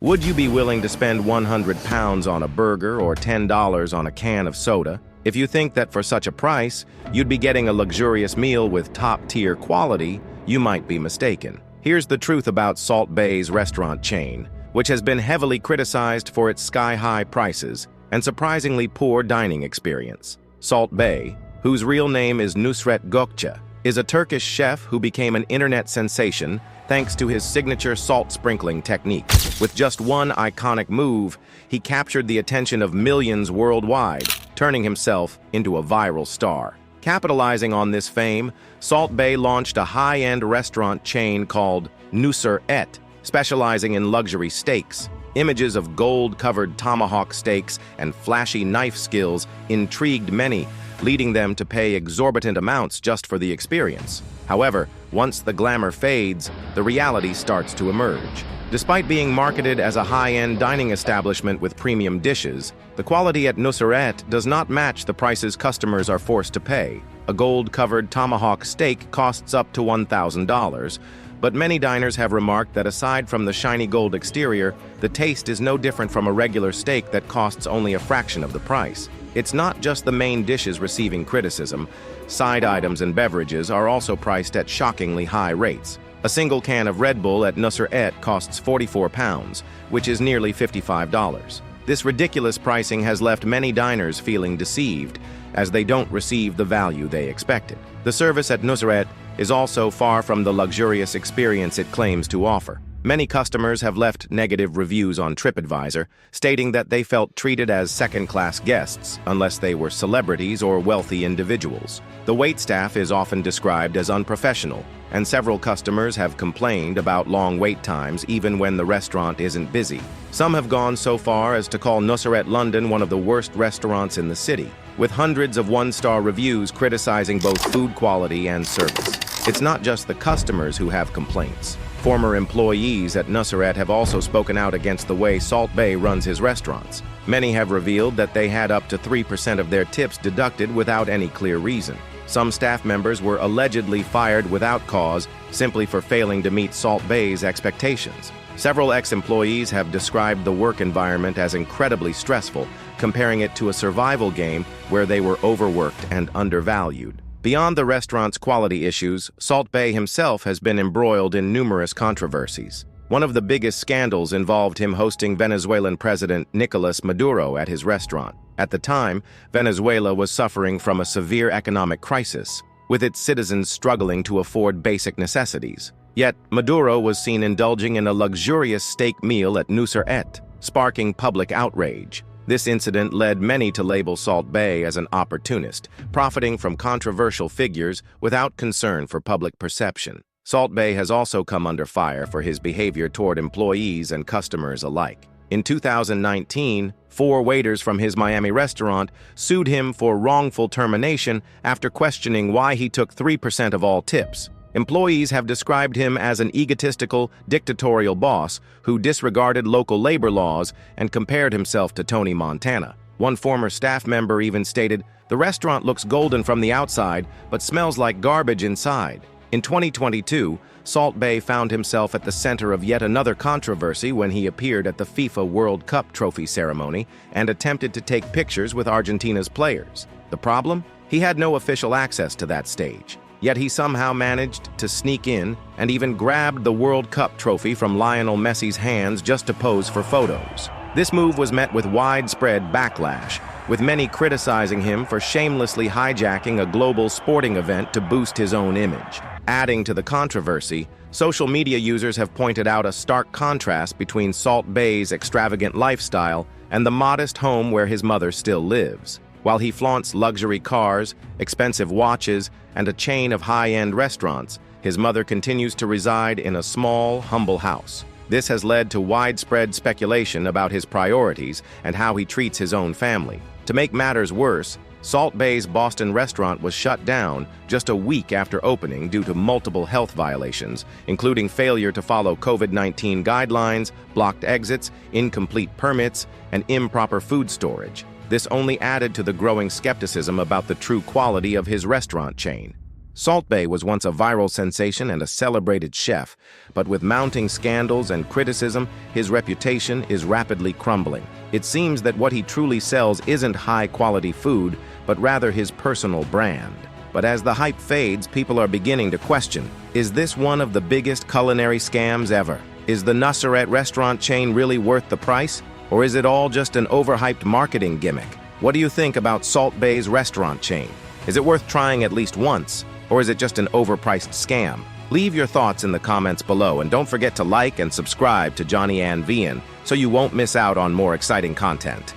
Would you be willing to spend £100 on a burger or $10 on a can of soda? If you think that for such a price, you'd be getting a luxurious meal with top-tier quality, you might be mistaken. Here's the truth about Salt Bae's restaurant chain, which has been heavily criticized for its sky-high prices and surprisingly poor dining experience. Salt Bae, whose real name is Nusret Gökçe, is a Turkish chef who became an internet sensation thanks to his signature salt sprinkling technique. With just one iconic move, he captured the attention of millions worldwide, turning himself into a viral star. Capitalizing on this fame, Salt Bae launched a high-end restaurant chain called Nusret, specializing in luxury steaks. Images of gold-covered tomahawk steaks and flashy knife skills intrigued many, leading them to pay exorbitant amounts just for the experience. However, once the glamour fades, the reality starts to emerge. Despite being marketed as a high-end dining establishment with premium dishes, the quality at Nusret does not match the prices customers are forced to pay. A gold-covered tomahawk steak costs up to $1,000, but many diners have remarked that aside from the shiny gold exterior, the taste is no different from a regular steak that costs only a fraction of the price. It's not just the main dishes receiving criticism. Side items and beverages are also priced at shockingly high rates. A single can of Red Bull at Nusret costs £44, which is nearly $55. This ridiculous pricing has left many diners feeling deceived, as they don't receive the value they expected. The service at Nusret is also far from the luxurious experience it claims to offer. Many customers have left negative reviews on TripAdvisor, stating that they felt treated as second-class guests unless they were celebrities or wealthy individuals. The waitstaff is often described as unprofessional, and several customers have complained about long wait times even when the restaurant isn't busy. Some have gone so far as to call Nusret London one of the worst restaurants in the city, with hundreds of one-star reviews criticizing both food quality and service. It's not just the customers who have complaints. Former employees at Nusret have also spoken out against the way Salt Bae runs his restaurants. Many have revealed that they had up to 3% of their tips deducted without any clear reason. Some staff members were allegedly fired without cause simply for failing to meet Salt Bae's expectations. Several ex-employees have described the work environment as incredibly stressful, comparing it to a survival game where they were overworked and undervalued. Beyond the restaurant's quality issues, Salt Bae himself has been embroiled in numerous controversies. One of the biggest scandals involved him hosting Venezuelan President Nicolas Maduro at his restaurant. At the time, Venezuela was suffering from a severe economic crisis, with its citizens struggling to afford basic necessities. Yet, Maduro was seen indulging in a luxurious steak meal at Nusret, sparking public outrage. This incident led many to label Salt Bae as an opportunist, profiting from controversial figures without concern for public perception. Salt Bae has also come under fire for his behavior toward employees and customers alike. In 2019, 4 waiters from his Miami restaurant sued him for wrongful termination after questioning why he took 3% of all tips. Employees have described him as an egotistical, dictatorial boss who disregarded local labor laws and compared himself to Tony Montana. One former staff member even stated, "The restaurant looks golden from the outside, but smells like garbage inside." In 2022, Salt Bae found himself at the center of yet another controversy when he appeared at the FIFA World Cup trophy ceremony and attempted to take pictures with Argentina's players. The problem? He had no official access to that stage. Yet he somehow managed to sneak in and even grabbed the World Cup trophy from Lionel Messi's hands just to pose for photos. This move was met with widespread backlash, with many criticizing him for shamelessly hijacking a global sporting event to boost his own image. Adding to the controversy, social media users have pointed out a stark contrast between Salt Bae's extravagant lifestyle and the modest home where his mother still lives. While he flaunts luxury cars, expensive watches, and a chain of high-end restaurants, his mother continues to reside in a small, humble house. This has led to widespread speculation about his priorities and how he treats his own family. To make matters worse, Salt Bae's Boston restaurant was shut down just a week after opening due to multiple health violations, including failure to follow COVID-19 guidelines, blocked exits, incomplete permits, and improper food storage. This only added to the growing skepticism about the true quality of his restaurant chain. Salt Bae was once a viral sensation and a celebrated chef, but with mounting scandals and criticism, his reputation is rapidly crumbling. It seems that what he truly sells isn't high-quality food, but rather his personal brand. But as the hype fades, people are beginning to question, is this one of the biggest culinary scams ever? Is the Nusret restaurant chain really worth the price? Or is it all just an overhyped marketing gimmick? What do you think about Salt Bae's restaurant chain? Is it worth trying at least once? Or is it just an overpriced scam? Leave your thoughts in the comments below, and don't forget to like and subscribe to JohnnyAnVN so you won't miss out on more exciting content.